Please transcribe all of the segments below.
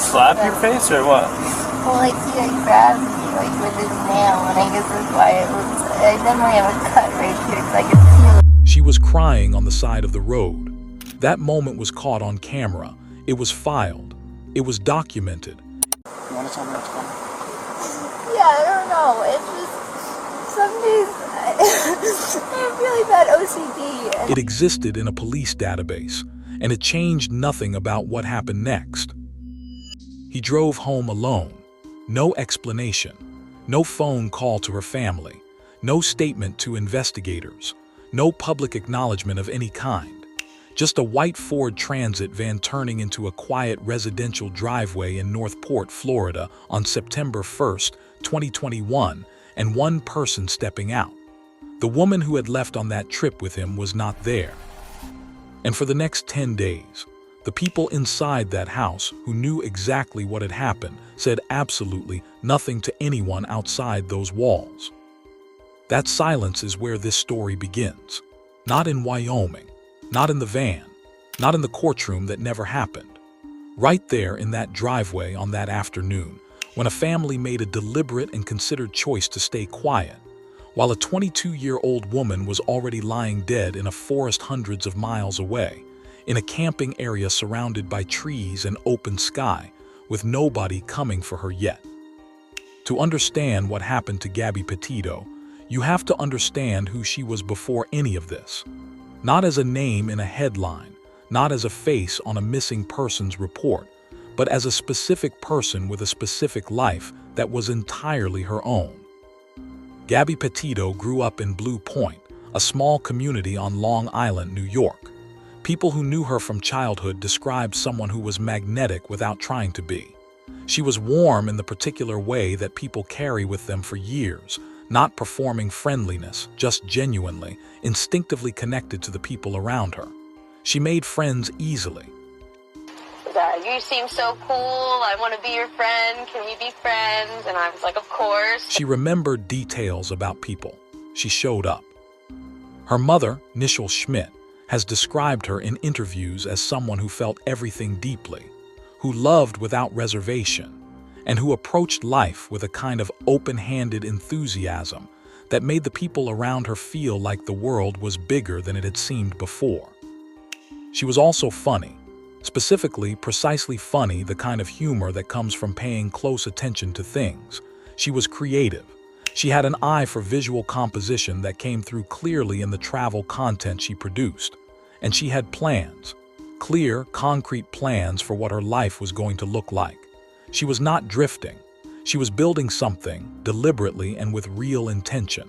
slap your face or what? Well, like, he like grabbed me like with his nail, and I guess that's why it was. I definitely have a cut right here because I can feel it. She was crying on the side of the road. That moment was caught on camera. It was filed. It was documented. You want to tell me what's going on? Yeah, I don't know. It's just some days I have really bad OCD. And It existed in a police database, and it changed nothing about what happened next. He drove home alone. No explanation. No phone call to her family. No statement to investigators. No public acknowledgement of any kind. Just a white Ford Transit van turning into a quiet residential driveway in Northport, Florida on September 1st, 2021, and one person stepping out. The woman who had left on that trip with him was not there. And for the next 10 days, the people inside that house who knew exactly what had happened said absolutely nothing to anyone outside those walls. That silence is where this story begins. Not in Wyoming, not in the van, not in the courtroom that never happened. Right there in that driveway on that afternoon, when a family made a deliberate and considered choice to stay quiet, while a 22-year-old woman was already lying dead in a forest hundreds of miles away, in a camping area surrounded by trees and open sky, with nobody coming for her yet. To understand what happened to Gabby Petito, you have to understand who she was before any of this. Not as a name in a headline, not as a face on a missing persons report, but as a specific person with a specific life that was entirely her own. Gabby Petito grew up in Blue Point, a small community on Long Island, New York. People who knew her from childhood described someone who was magnetic without trying to be. She was warm in the particular way that people carry with them for years, not performing friendliness, just genuinely, instinctively connected to the people around her. She made friends easily. You seem so cool. I want to be your friend. Can we be friends? And I was like, of course. She remembered details about people. She showed up. Her mother, Nichelle Schmidt, has described her in interviews as someone who felt everything deeply, who loved without reservation, and who approached life with a kind of open-handed enthusiasm that made the people around her feel like the world was bigger than it had seemed before. She was also funny, specifically, precisely funny, the kind of humor that comes from paying close attention to things. She was creative. She had an eye for visual composition that came through clearly in the travel content she produced. And she had plans, clear, concrete plans for what her life was going to look like. She was not drifting. She was building something, deliberately and with real intention.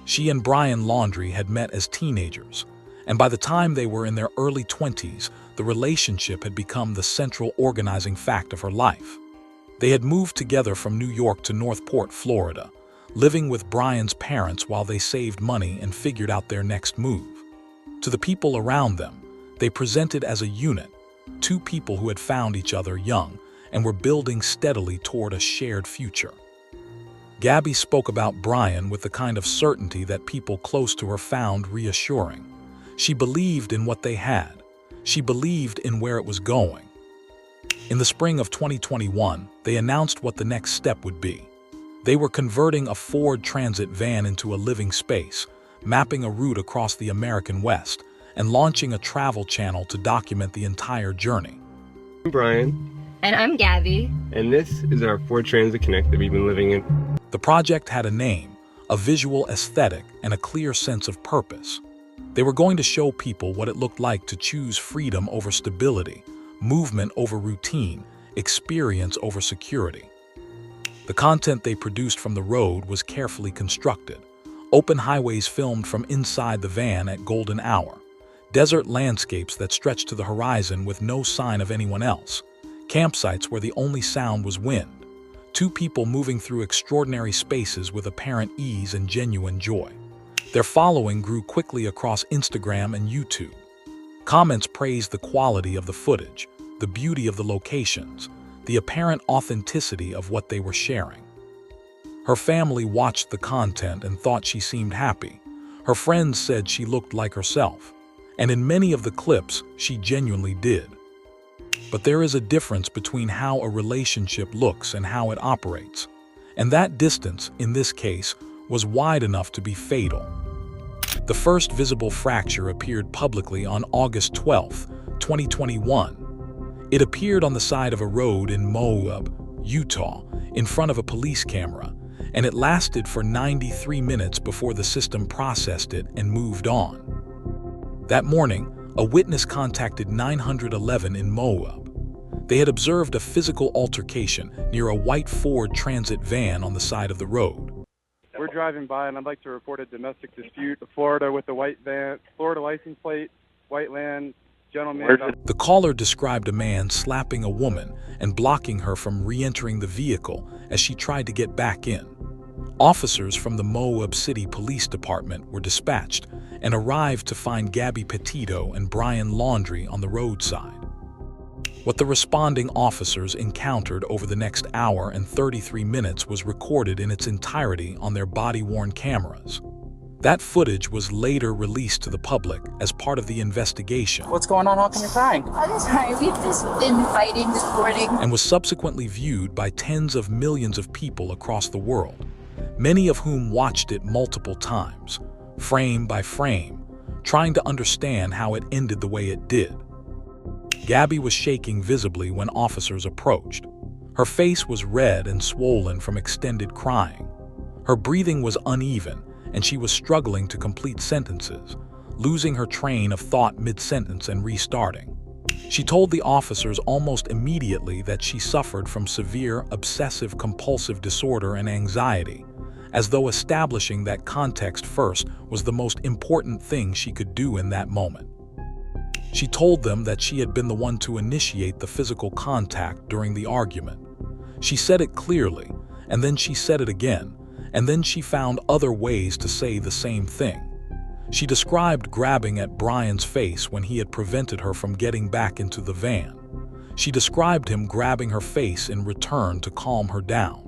She and Brian Laundrie had met as teenagers, and by the time they were in their early 20s, the relationship had become the central organizing fact of her life. They had moved together from New York to Northport, Florida, living with Brian's parents while they saved money and figured out their next move. To the people around them, they presented as a unit, two people who had found each other young and were building steadily toward a shared future. Gabby spoke about Brian with the kind of certainty that people close to her found reassuring. She believed in what they had. She believed in where it was going. In the spring of 2021, they announced what the next step would be. They were converting a Ford Transit van into a living space, mapping a route across the American West, and launching a travel channel to document the entire journey. I'm Brian. And I'm Gabby. And this is our Ford Transit Connect that we've been living in. The project had a name, a visual aesthetic, and a clear sense of purpose. They were going to show people what it looked like to choose freedom over stability, movement over routine, experience over security. The content they produced from the road was carefully constructed. Open highways filmed from inside the van at golden hour. Desert landscapes that stretched to the horizon with no sign of anyone else. Campsites where the only sound was wind. Two people moving through extraordinary spaces with apparent ease and genuine joy. Their following grew quickly across Instagram and YouTube. Comments praised the quality of the footage, the beauty of the locations, the apparent authenticity of what they were sharing. Her family watched the content and thought she seemed happy. Her friends said she looked like herself, and in many of the clips, she genuinely did. But there is a difference between how a relationship looks and how it operates. And that distance, in this case, was wide enough to be fatal. The first visible fracture appeared publicly on August 12, 2021. It appeared on the side of a road in Moab, Utah, in front of a police camera, and it lasted for 93 minutes before the system processed it and moved on. That morning, a witness contacted 911 in Moab. They had observed a physical altercation near a white Ford Transit van on the side of the road. We're driving by and I'd like to report a domestic dispute. Florida with a white van, Florida license plate, white land, gentleman. The caller described a man slapping a woman and blocking her from re-entering the vehicle as she tried to get back in. Officers from the Moab City Police Department were dispatched and arrived to find Gabby Petito and Brian Laundrie on the roadside. What the responding officers encountered over the next hour and 33 minutes was recorded in its entirety on their body-worn cameras. That footage was later released to the public as part of the investigation. What's going on? How come you're crying? I'm sorry, we've just been fighting this morning. And was subsequently viewed by tens of millions of people across the world, many of whom watched it multiple times, frame by frame, trying to understand how it ended the way it did. Gabby was shaking visibly when officers approached. Her face was red and swollen from extended crying. Her breathing was uneven, and she was struggling to complete sentences, losing her train of thought mid-sentence and restarting. She told the officers almost immediately that she suffered from severe obsessive-compulsive disorder and anxiety, as though establishing that context first was the most important thing she could do in that moment. She told them that she had been the one to initiate the physical contact during the argument. She said it clearly, and then she said it again, and then she found other ways to say the same thing. She described grabbing at Brian's face when he had prevented her from getting back into the van. She described him grabbing her face in return to calm her down.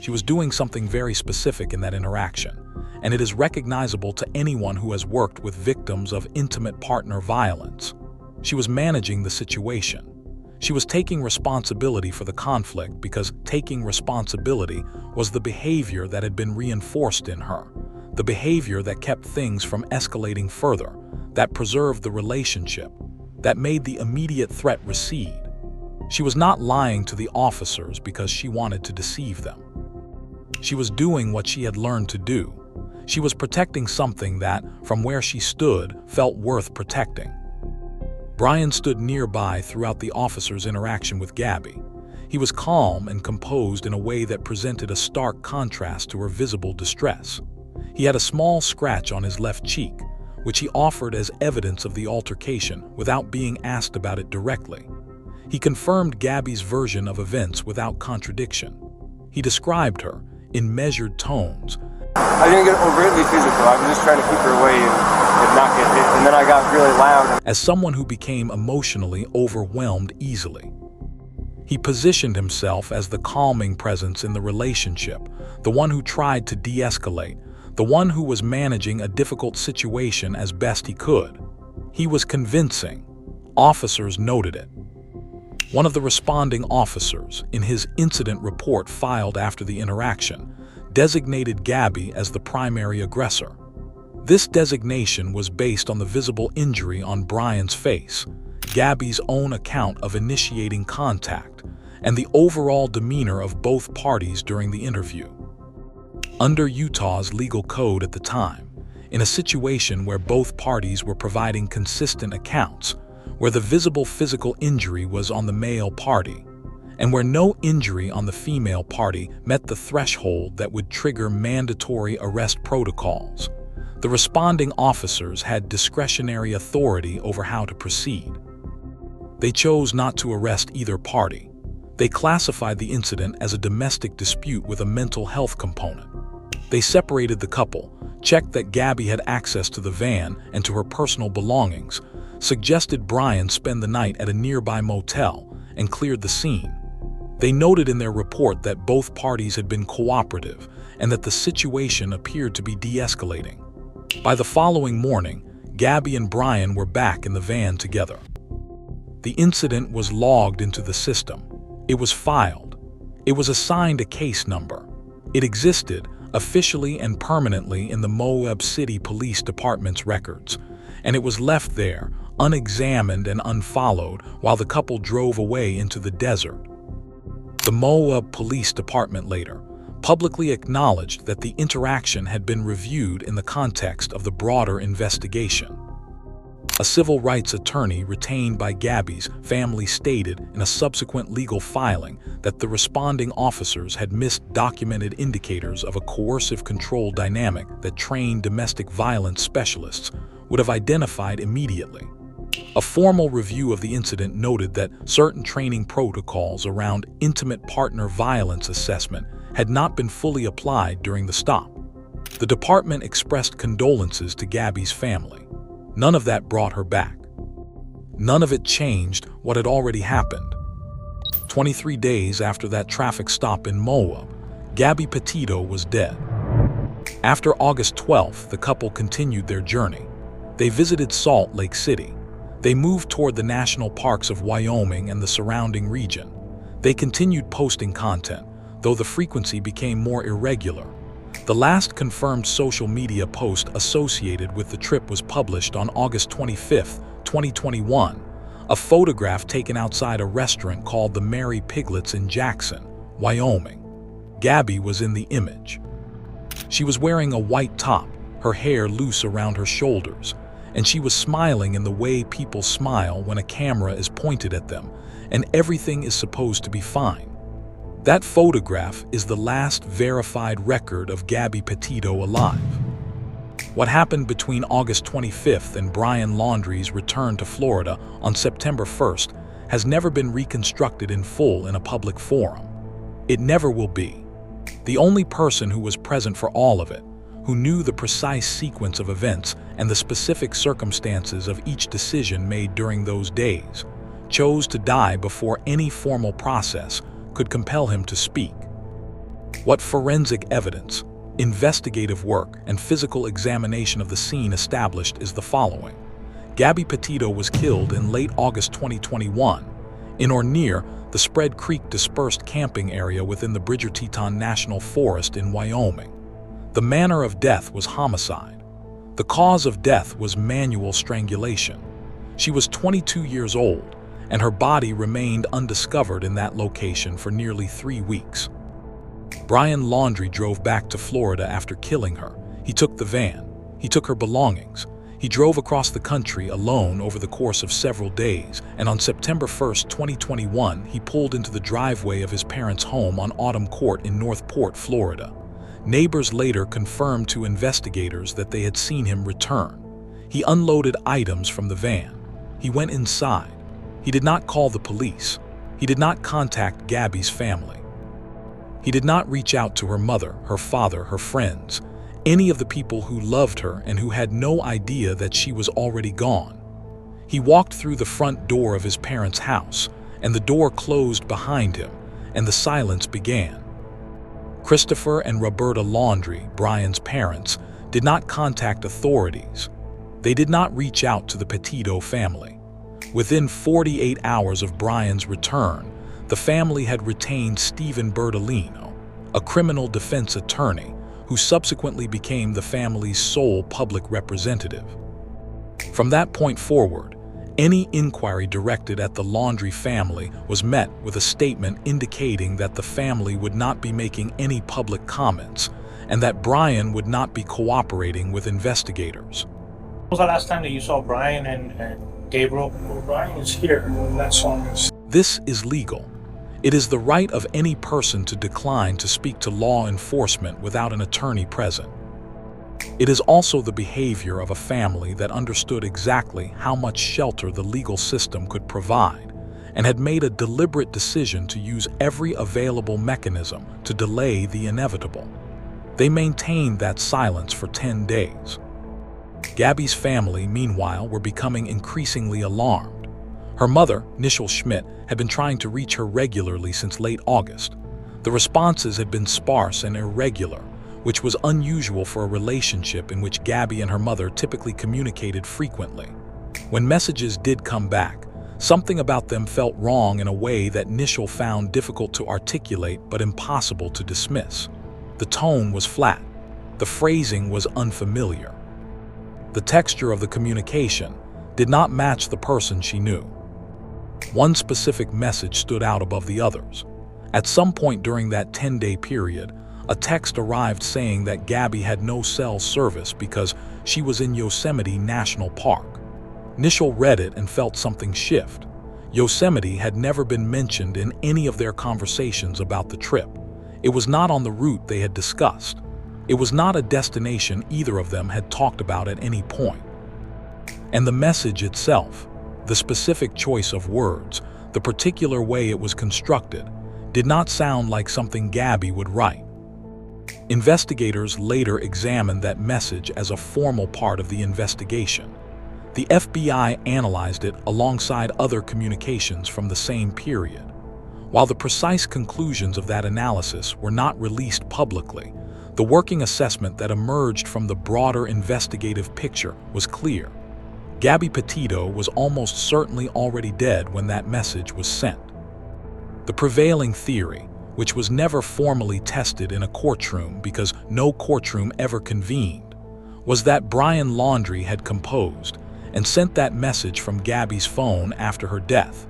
She was doing something very specific in that interaction, and it is recognizable to anyone who has worked with victims of intimate partner violence. She was managing the situation. She was taking responsibility for the conflict because taking responsibility was the behavior that had been reinforced in her, the behavior that kept things from escalating further, that preserved the relationship, that made the immediate threat recede. She was not lying to the officers because she wanted to deceive them. She was doing what she had learned to do. She was protecting something that, from where she stood, felt worth protecting. Brian stood nearby throughout the officer's interaction with Gabby. He was calm and composed in a way that presented a stark contrast to her visible distress. He had a small scratch on his left cheek, which he offered as evidence of the altercation without being asked about it directly. He confirmed Gabby's version of events without contradiction. He described her, in measured tones, I didn't get overtly physical. I was just trying to keep her away and not get hit. And then I got really loud. as someone who became emotionally overwhelmed easily. He positioned himself as the calming presence in the relationship, the one who tried to de-escalate, the one who was managing a difficult situation as best he could. He was convincing. Officers noted it. One of the responding officers, in his incident report filed after the interaction, designated Gabby as the primary aggressor. This designation was based on the visible injury on Brian's face, Gabby's own account of initiating contact, and the overall demeanor of both parties during the interview. Under Utah's legal code at the time, in a situation where both parties were providing consistent accounts, where the visible physical injury was on the male party, and where no injury on the female party met the threshold that would trigger mandatory arrest protocols, the responding officers had discretionary authority over how to proceed. They chose not to arrest either party. They classified the incident as a domestic dispute with a mental health component. They separated the couple, checked that Gabby had access to the van and to her personal belongings, suggested Brian spend the night at a nearby motel, and cleared the scene. They noted in their report that both parties had been cooperative and that the situation appeared to be de-escalating. By the following morning, Gabby and Brian were back in the van together. The incident was logged into the system. It was filed. It was assigned a case number. It existed, officially and permanently, in the Moab City Police Department's records, and it was left there, unexamined and unfollowed, while the couple drove away into the desert. The Moab Police Department later publicly acknowledged that the interaction had been reviewed in the context of the broader investigation. A civil rights attorney retained by Gabby's family stated in a subsequent legal filing that the responding officers had missed documented indicators of a coercive control dynamic that trained domestic violence specialists would have identified immediately. A formal review of the incident noted that certain training protocols around intimate partner violence assessment had not been fully applied during the stop. The department expressed condolences to Gabby's family. None of that brought her back. None of it changed what had already happened. 23 days after that traffic stop in Moab, Gabby Petito was dead. After August 12th, the couple continued their journey. They visited Salt Lake City. They moved toward the national parks of Wyoming and the surrounding region. They continued posting content, though the frequency became more irregular. The last confirmed social media post associated with the trip was published on August 25, 2021, a photograph taken outside a restaurant called the Mary Piglets in Jackson, Wyoming. Gabby was in the image. She was wearing a white top, her hair loose around her shoulders, and she was smiling in the way people smile when a camera is pointed at them and everything is supposed to be fine. That photograph is the last verified record of Gabby Petito alive. What happened between August 25th and Brian Laundrie's return to Florida on September 1st has never been reconstructed in full in a public forum. It never will be. The only person who was present for all of it, who knew the precise sequence of events and the specific circumstances of each decision made during those days, chose to die before any formal process could compel him to speak. What forensic evidence, investigative work, and physical examination of the scene established is the following. Gabby Petito was killed in late August 2021 in or near the Spread Creek dispersed camping area within the Bridger Teton National Forest in Wyoming. The manner of death was homicide. The cause of death was manual strangulation. She was 22 years old, and her body remained undiscovered in that location for nearly 3 weeks. Brian Laundrie drove back to Florida after killing her. He took the van. He took her belongings. He drove across the country alone over the course of several days, and on September 1st, 2021, he pulled into the driveway of his parents' home on Autumn Court in Northport, Florida. Neighbors later confirmed to investigators that they had seen him return. He unloaded items from the van. He went inside. He did not call the police. He did not contact Gabby's family. He did not reach out to her mother, her father, her friends, any of the people who loved her and who had no idea that she was already gone. He walked through the front door of his parents' house, and the door closed behind him, and the silence began. Christopher and Roberta Laundrie, Brian's parents, did not contact authorities. They did not reach out to the Petito family. Within 48 hours of Brian's return, the family had retained Stephen Bertolino, a criminal defense attorney, who subsequently became the family's sole public representative. From that point forward, any inquiry directed at the Laundrie family was met with a statement indicating that the family would not be making any public comments and that Brian would not be cooperating with investigators. When was the last time that you saw Brian and Gabriel? Well, Brian was here when that song is. This is legal. It is the right of any person to decline to speak to law enforcement without an attorney present. It is also the behavior of a family that understood exactly how much shelter the legal system could provide and had made a deliberate decision to use every available mechanism to delay the inevitable. They maintained that silence for 10 days. Gabby's family, meanwhile, were becoming increasingly alarmed. Her mother, Nichelle Schmidt, had been trying to reach her regularly since late August. The responses had been sparse and irregular, which was unusual for a relationship in which Gabby and her mother typically communicated frequently. When messages did come back, Something about them felt wrong in a way that Nischel found difficult to articulate but impossible to dismiss. The tone was flat. The phrasing was unfamiliar. The texture of the communication did not match the person she knew. One specific message stood out above the others. At some point during that 10-day period, a text arrived saying that Gabby had no cell service because she was in Yosemite National Park. Nischel read it and felt something shift. Yosemite had never been mentioned in any of their conversations about the trip. It was not on the route they had discussed. It was not a destination either of them had talked about at any point. And the message itself, the specific choice of words, the particular way it was constructed, did not sound like something Gabby would write. Investigators later examined that message as a formal part of the investigation. The FBI analyzed it alongside other communications from the same period. While the precise conclusions of that analysis were not released publicly, the working assessment that emerged from the broader investigative picture was clear. Gabby Petito was almost certainly already dead when that message was sent. The prevailing theory, which was never formally tested in a courtroom because no courtroom ever convened, was that Brian Laundrie had composed and sent that message from Gabby's phone after her death,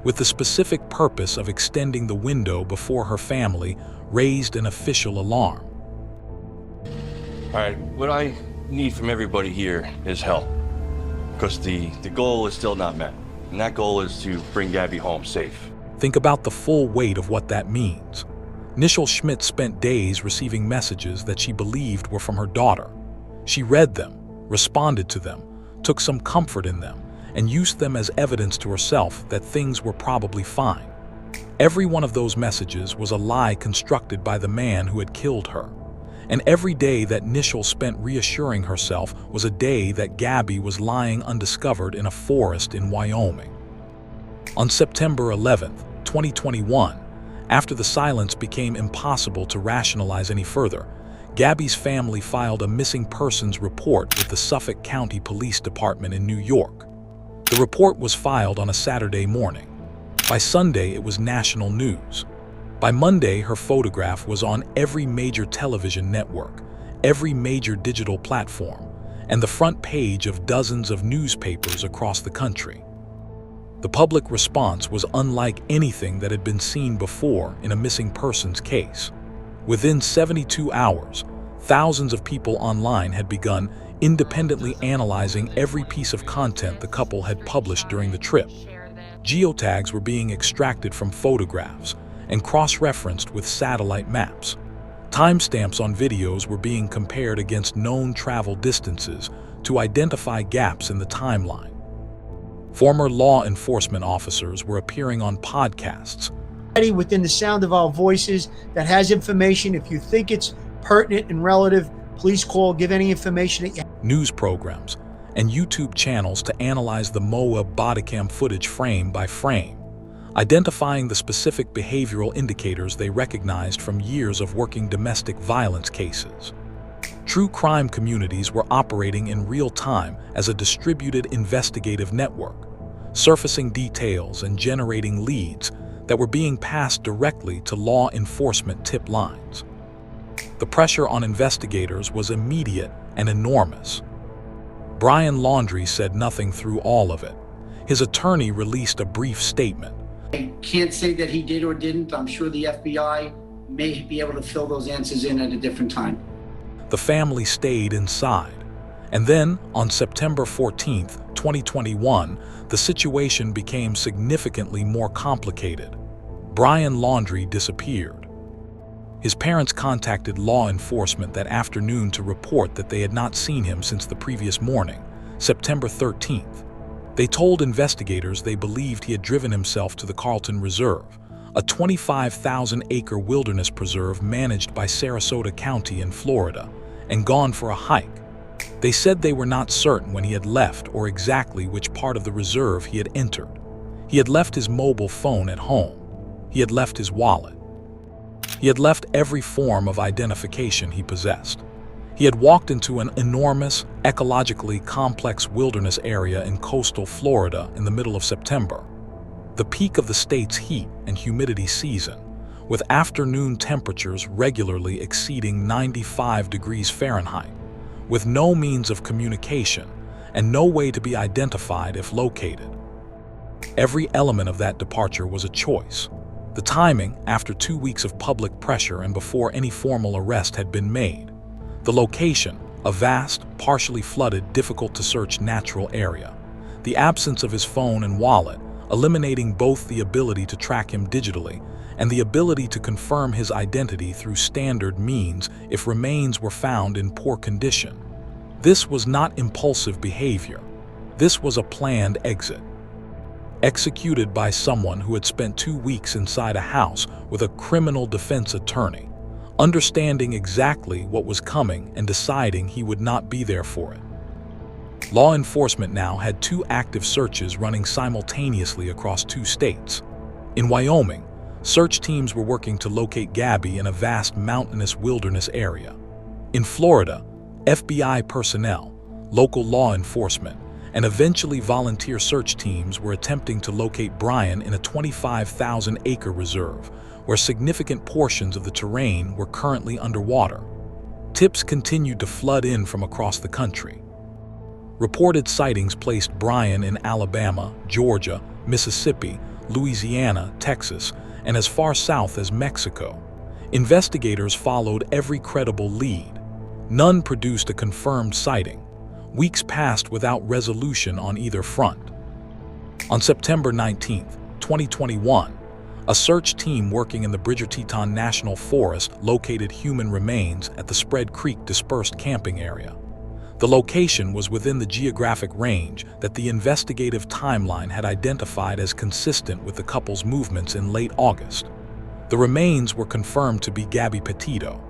with the specific purpose of extending the window before her family raised an official alarm. All right, what I need from everybody here is help, because the goal is still not met, and that goal is to bring Gabby home safe. Think about the full weight of what that means. Nischel Schmidt spent days receiving messages that she believed were from her daughter. She read them, responded to them, took some comfort in them, and used them as evidence to herself that things were probably fine. Every one of those messages was a lie constructed by the man who had killed her. And every day that Nischel spent reassuring herself was a day that Gabby was lying undiscovered in a forest in Wyoming. On September 11, 2021, after the silence became impossible to rationalize any further, Gabby's family filed a missing persons report with the Suffolk County Police Department in New York. The report was filed on a Saturday morning. By Sunday, it was national news. By Monday, her photograph was on every major television network, every major digital platform, and the front page of dozens of newspapers across the country. The public response was unlike anything that had been seen before in a missing persons case. Within 72 hours, thousands of people online had begun independently analyzing every piece of content the couple had published during the trip. Geotags were being extracted from photographs and cross-referenced with satellite maps. Timestamps on videos were being compared against known travel distances to identify gaps in the timeline. Former law enforcement officers were appearing on podcasts. Within the sound of our voices that has information. If you think it's pertinent and relative, please call, give any information that you have. News programs and YouTube channels to analyze the Moab bodycam footage frame by frame, identifying the specific behavioral indicators they recognized from years of working domestic violence cases. True crime communities were operating in real time as a distributed investigative network, surfacing details and generating leads that were being passed directly to law enforcement tip lines. The pressure on investigators was immediate and enormous. Brian Laundrie said nothing through all of it. His attorney released a brief statement. I can't say that he did or didn't. I'm sure the FBI may be able to fill those answers in at a different time. The family stayed inside. And then, on September 14, 2021, the situation became significantly more complicated. Brian Laundrie disappeared. His parents contacted law enforcement that afternoon to report that they had not seen him since the previous morning, September 13th. They told investigators they believed he had driven himself to the Carlton Reserve, a 25,000-acre wilderness preserve managed by Sarasota County in Florida, and gone for a hike. They said they were not certain when he had left or exactly which part of the reserve he had entered. He had left his mobile phone at home. He had left his wallet. He had left every form of identification he possessed. He had walked into an enormous, ecologically complex wilderness area in coastal Florida in the middle of September. the peak of the state's heat and humidity season, with afternoon temperatures regularly exceeding 95 degrees Fahrenheit, with no means of communication and no way to be identified if located. Every element of that departure was a choice. The timing, after 2 weeks of public pressure and before any formal arrest had been made. The location, a vast, partially flooded, difficult-to-search natural area. The absence of his phone and wallet, eliminating both the ability to track him digitally and the ability to confirm his identity through standard means if remains were found in poor condition. This was not impulsive behavior. This was a planned exit, executed by someone who had spent 2 weeks inside a house with a criminal defense attorney, understanding exactly what was coming and deciding he would not be there for it. Law enforcement now had 2 active searches running simultaneously across 2 states. In Wyoming, search teams were working to locate Gabby in a vast mountainous wilderness area. In Florida, FBI personnel, local law enforcement, and eventually volunteer search teams were attempting to locate Brian in a 25,000-acre reserve, where significant portions of the terrain were currently underwater. Tips continued to flood in from across the country. Reported sightings placed Brian in Alabama, Georgia, Mississippi, Louisiana, Texas, and as far south as Mexico. Investigators followed every credible lead. None produced a confirmed sighting. Weeks passed without resolution on either front. On September 19, 2021, a search team working in the Bridger-Teton National Forest located human remains at the Spread Creek dispersed camping area. The location was within the geographic range that the investigative timeline had identified as consistent with the couple's movements in late August. The remains were confirmed to be Gabby Petito.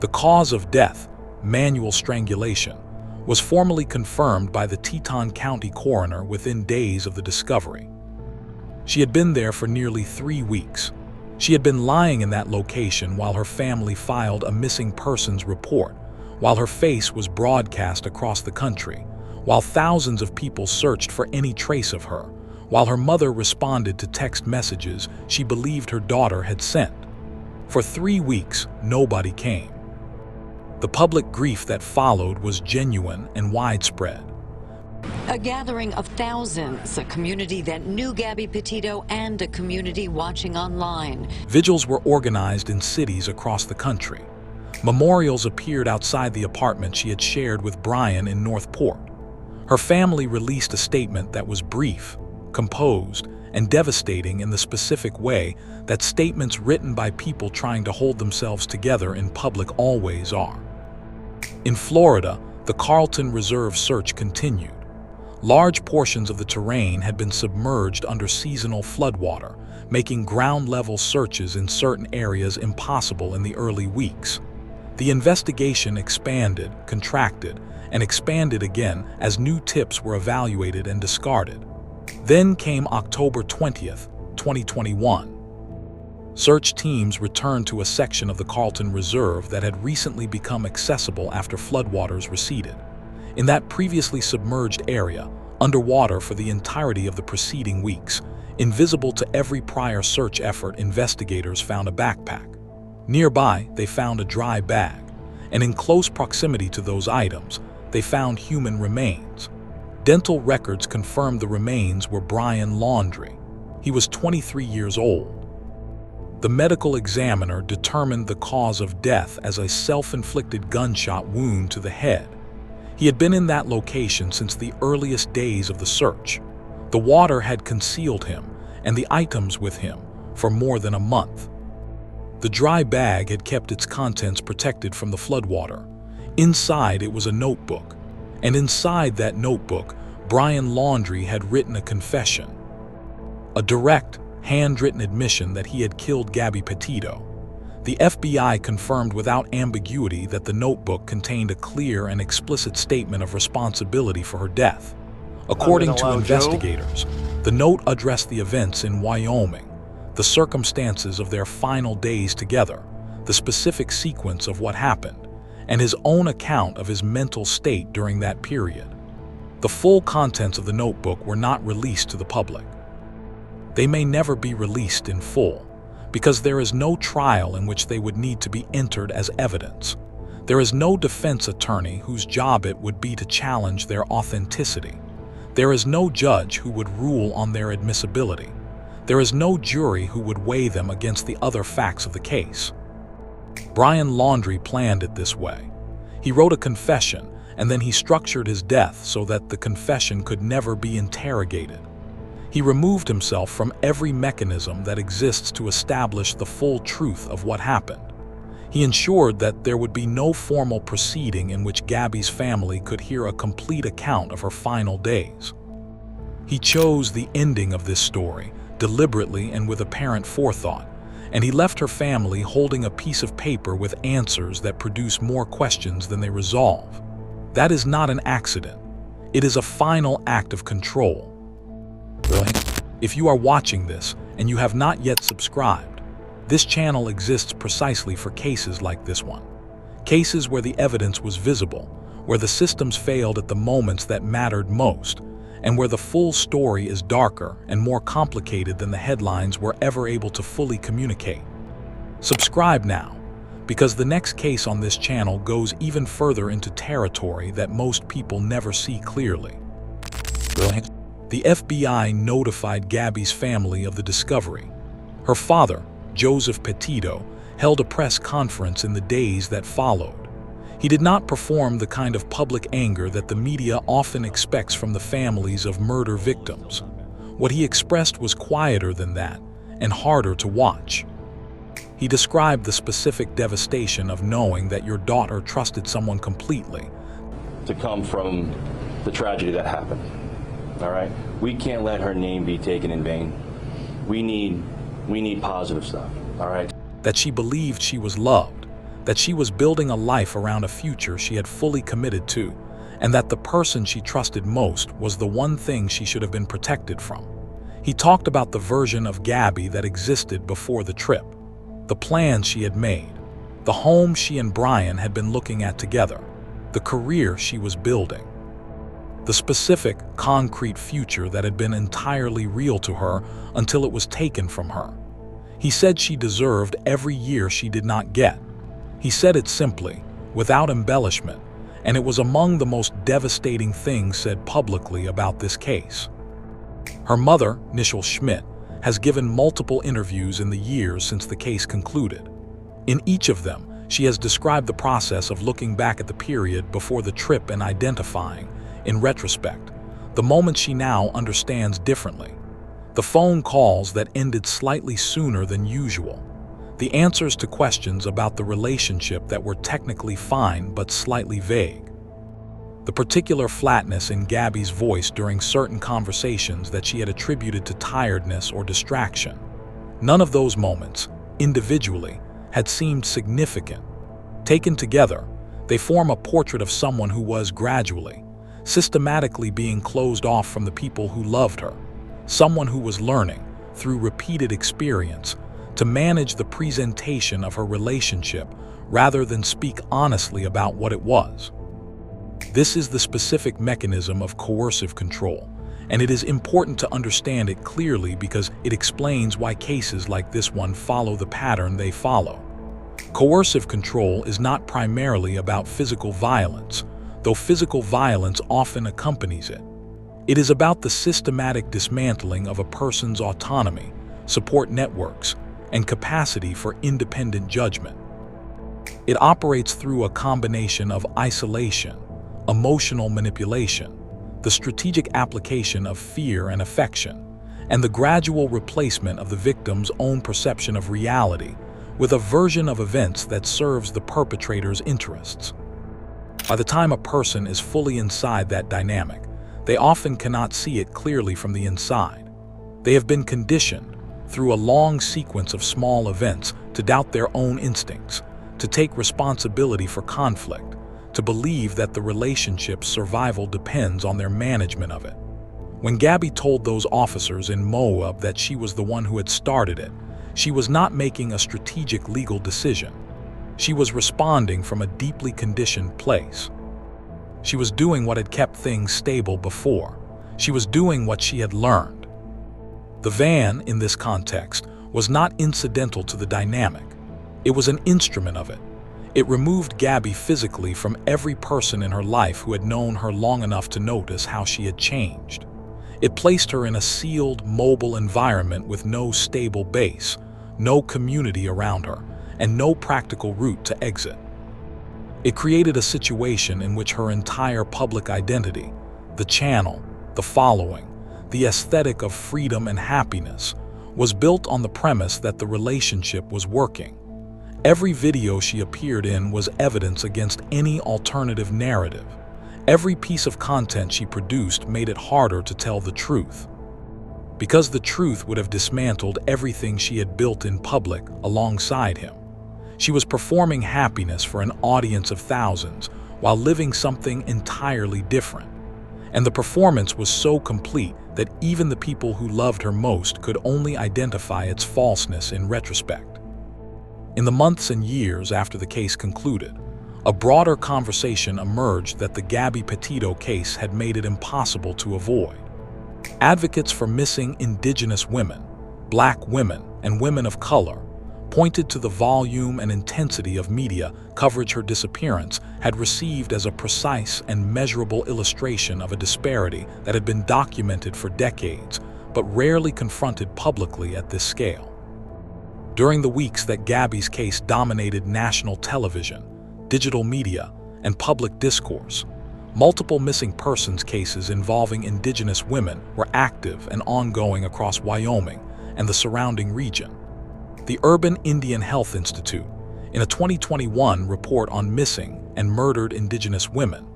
The cause of death, manual strangulation, was formally confirmed by the Teton County coroner within days of the discovery. She had been there for nearly 3 weeks. She had been lying in that location while her family filed a missing persons report, while her face was broadcast across the country, while thousands of people searched for any trace of her, while her mother responded to text messages she believed her daughter had sent. For 3 weeks, nobody came. The public grief that followed was genuine and widespread. A gathering of thousands, a community that knew Gabby Petito and a community watching online. Vigils were organized in cities across the country. Memorials appeared outside the apartment she had shared with Brian in Northport. Her family released a statement that was brief, composed, and devastating in the specific way that statements written by people trying to hold themselves together in public always are. In Florida, the Carlton Reserve search continued. Large portions of the terrain had been submerged under seasonal floodwater, making ground-level searches in certain areas impossible in the early weeks. The investigation expanded, contracted, and expanded again as new tips were evaluated and discarded. Then came October 20th, 2021. Search teams returned to a section of the Carlton Reserve that had recently become accessible after floodwaters receded. In that previously submerged area, underwater for the entirety of the preceding weeks, invisible to every prior search effort, investigators found a backpack. Nearby, they found a dry bag, and in close proximity to those items, they found human remains. Dental records confirmed the remains were Brian Laundrie. He was 23 years old. The medical examiner determined the cause of death as a self-inflicted gunshot wound to the head. He had been in that location since the earliest days of the search. The water had concealed him and the items with him for more than a month. The dry bag had kept its contents protected from the floodwater. Inside it was a notebook, and inside that notebook, Brian Laundrie had written a confession. A direct, handwritten admission that he had killed Gabby Petito. The FBI confirmed without ambiguity that the notebook contained a clear and explicit statement of responsibility for her death. According to investigators, the note addressed the events in Wyoming, the circumstances of their final days together, the specific sequence of what happened, and his own account of his mental state during that period. The full contents of the notebook were not released to the public. They may never be released in full, because there is no trial in which they would need to be entered as evidence. There is no defense attorney whose job it would be to challenge their authenticity. There is no judge who would rule on their admissibility. There is no jury who would weigh them against the other facts of the case. Brian Laundrie planned it this way. He wrote a confession, and then he structured his death so that the confession could never be interrogated. He removed himself from every mechanism that exists to establish the full truth of what happened. He ensured that there would be no formal proceeding in which Gabby's family could hear a complete account of her final days. He chose the ending of this story, deliberately and with apparent forethought, and he left her family holding a piece of paper with answers that produce more questions than they resolve. That is not an accident. It is a final act of control. If you are watching this and you have not yet subscribed, this channel exists precisely for cases like this one. Cases where the evidence was visible, where the systems failed at the moments that mattered most, and where the full story is darker and more complicated than the headlines were ever able to fully communicate. Subscribe now, because the next case on this channel goes even further into territory that most people never see clearly. The FBI notified Gabby's family of the discovery. Her father, Joseph Petito, held a press conference in the days that followed. He did not perform the kind of public anger that the media often expects from the families of murder victims. What he expressed was quieter than that and harder to watch. He described the specific devastation of knowing that your daughter trusted someone completely. To come from the tragedy that happened, all right? We can't let her name be taken in vain. We need positive stuff, all right? That she believed she was loved, that she was building a life around a future she had fully committed to, and that the person she trusted most was the one thing she should have been protected from. He talked about the version of Gabby that existed before the trip, the plans she had made, the home she and Brian had been looking at together, the career she was building, the specific, concrete future that had been entirely real to her until it was taken from her. He said she deserved every year she did not get. He said it simply, without embellishment, and it was among the most devastating things said publicly about this case. Her mother, Nichelle Schmidt, has given multiple interviews in the years since the case concluded. In each of them, she has described the process of looking back at the period before the trip and identifying, in retrospect, the moment she now understands differently. The phone calls that ended slightly sooner than usual. The answers to questions about the relationship that were technically fine but slightly vague. The particular flatness in Gabby's voice during certain conversations that she had attributed to tiredness or distraction. None of those moments, individually, had seemed significant. Taken together, they form a portrait of someone who was gradually, systematically being closed off from the people who loved her. Someone who was learning, through repeated experience, to manage the presentation of her relationship rather than speak honestly about what it was. This is the specific mechanism of coercive control, and it is important to understand it clearly because it explains why cases like this one follow the pattern they follow. Coercive control is not primarily about physical violence, though physical violence often accompanies it. It is about the systematic dismantling of a person's autonomy, support networks, and capacity for independent judgment. It operates through a combination of isolation, emotional manipulation, the strategic application of fear and affection, and the gradual replacement of the victim's own perception of reality with a version of events that serves the perpetrator's interests. By the time a person is fully inside that dynamic, they often cannot see it clearly from the inside. They have been conditioned, through a long sequence of small events, to doubt their own instincts, to take responsibility for conflict, to believe that the relationship's survival depends on their management of it. When Gabby told those officers in Moab that she was the one who had started it, she was not making a strategic legal decision. She was responding from a deeply conditioned place. She was doing what had kept things stable before. She was doing what she had learned. The van, in this context, was not incidental to the dynamic. It was an instrument of it. It removed Gabby physically from every person in her life who had known her long enough to notice how she had changed. It placed her in a sealed, mobile environment with no stable base, no community around her, and no practical route to exit. It created a situation in which her entire public identity, the channel, the following, the aesthetic of freedom and happiness, was built on the premise that the relationship was working. Every video she appeared in was evidence against any alternative narrative. Every piece of content she produced made it harder to tell the truth. Because the truth would have dismantled everything she had built in public alongside him. She was performing happiness for an audience of thousands while living something entirely different. And the performance was so complete that even the people who loved her most could only identify its falseness in retrospect. In the months and years after the case concluded, a broader conversation emerged that the Gabby Petito case had made it impossible to avoid. Advocates for missing Indigenous women, Black women, and women of color pointed to the volume and intensity of media coverage her disappearance had received as a precise and measurable illustration of a disparity that had been documented for decades, but rarely confronted publicly at this scale. During the weeks that Gabby's case dominated national television, digital media, and public discourse, multiple missing persons cases involving Indigenous women were active and ongoing across Wyoming and the surrounding region. The Urban Indian Health Institute, in a 2021 report on missing and murdered Indigenous women,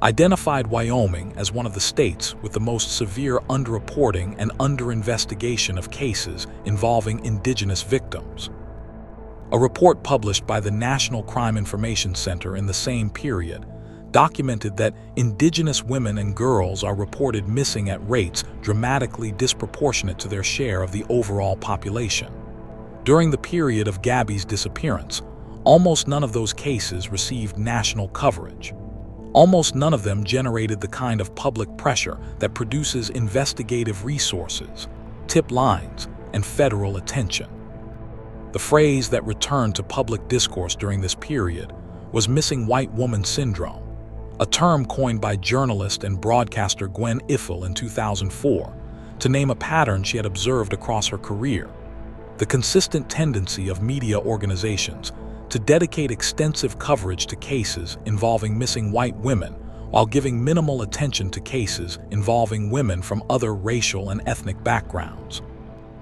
identified Wyoming as one of the states with the most severe underreporting and underinvestigation of cases involving Indigenous victims. A report published by the National Crime Information Center in the same period documented that Indigenous women and girls are reported missing at rates dramatically disproportionate to their share of the overall population. During the period of Gabby's disappearance, almost none of those cases received national coverage. Almost none of them generated the kind of public pressure that produces investigative resources, tip lines, and federal attention. The phrase that returned to public discourse during this period was missing white woman syndrome, a term coined by journalist and broadcaster Gwen Ifill in 2004 to name a pattern she had observed across her career: the consistent tendency of media organizations to dedicate extensive coverage to cases involving missing white women while giving minimal attention to cases involving women from other racial and ethnic backgrounds.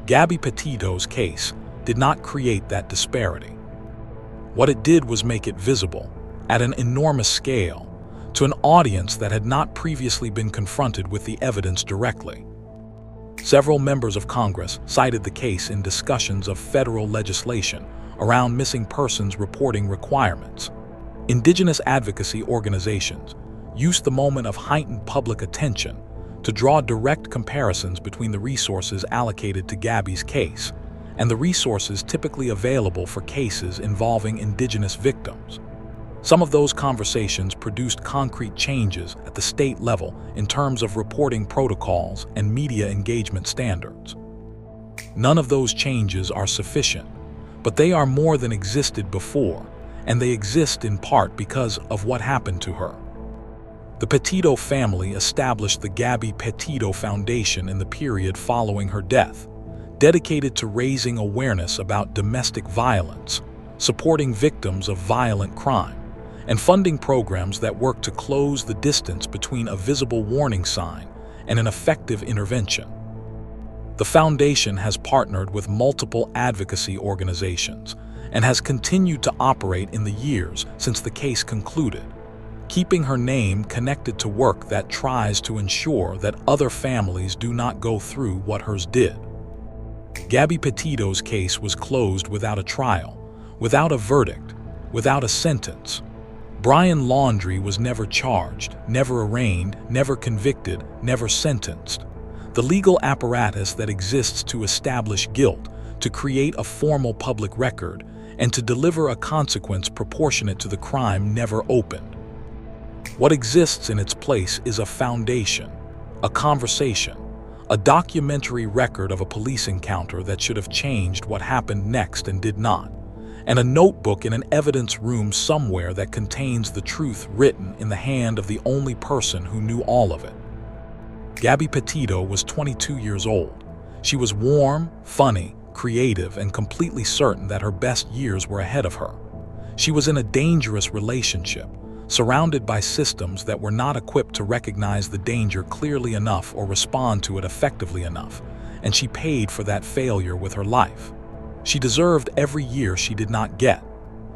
Gabby Petito's case did not create that disparity. What it did was make it visible, at an enormous scale, to an audience that had not previously been confronted with the evidence directly. Several members of Congress cited the case in discussions of federal legislation around missing persons reporting requirements. Indigenous advocacy organizations used the moment of heightened public attention to draw direct comparisons between the resources allocated to Gabby's case and the resources typically available for cases involving Indigenous victims. Some of those conversations produced concrete changes at the state level in terms of reporting protocols and media engagement standards. None of those changes are sufficient, but they are more than existed before, and they exist in part because of what happened to her. The Petito family established the Gabby Petito Foundation in the period following her death, dedicated to raising awareness about domestic violence, supporting victims of violent crime, and funding programs that work to close the distance between a visible warning sign and an effective intervention. The foundation has partnered with multiple advocacy organizations and has continued to operate in the years since the case concluded, keeping her name connected to work that tries to ensure that other families do not go through what hers did. Gabby Petito's case was closed without a trial, without a verdict, without a sentence. Brian Laundrie was never charged, never arraigned, never convicted, never sentenced. The legal apparatus that exists to establish guilt, to create a formal public record, and to deliver a consequence proportionate to the crime never opened. What exists in its place is a foundation, a conversation, A documentary record of a police encounter that should have changed what happened next and did not, and a notebook in an evidence room somewhere that contains the truth written in the hand of the only person who knew all of it. Gabby Petito was 22 years old. She was warm, funny, creative, and completely certain that her best years were ahead of her. She was in a dangerous relationship, surrounded by systems that were not equipped to recognize the danger clearly enough or respond to it effectively enough, and she paid for that failure with her life. She deserved every year she did not get.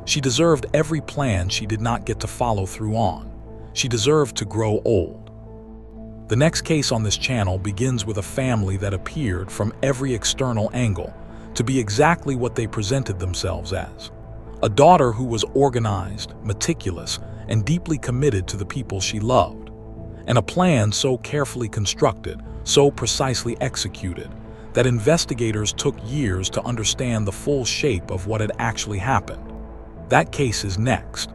She deserved every plan she did not get to follow through on. She deserved to grow old. The next case on this channel begins with a family that appeared from every external angle to be exactly what they presented themselves as. A daughter who was organized, meticulous, and deeply committed to the people she loved. And a plan so carefully constructed, so precisely executed, that investigators took years to understand the full shape of what had actually happened. That case is next.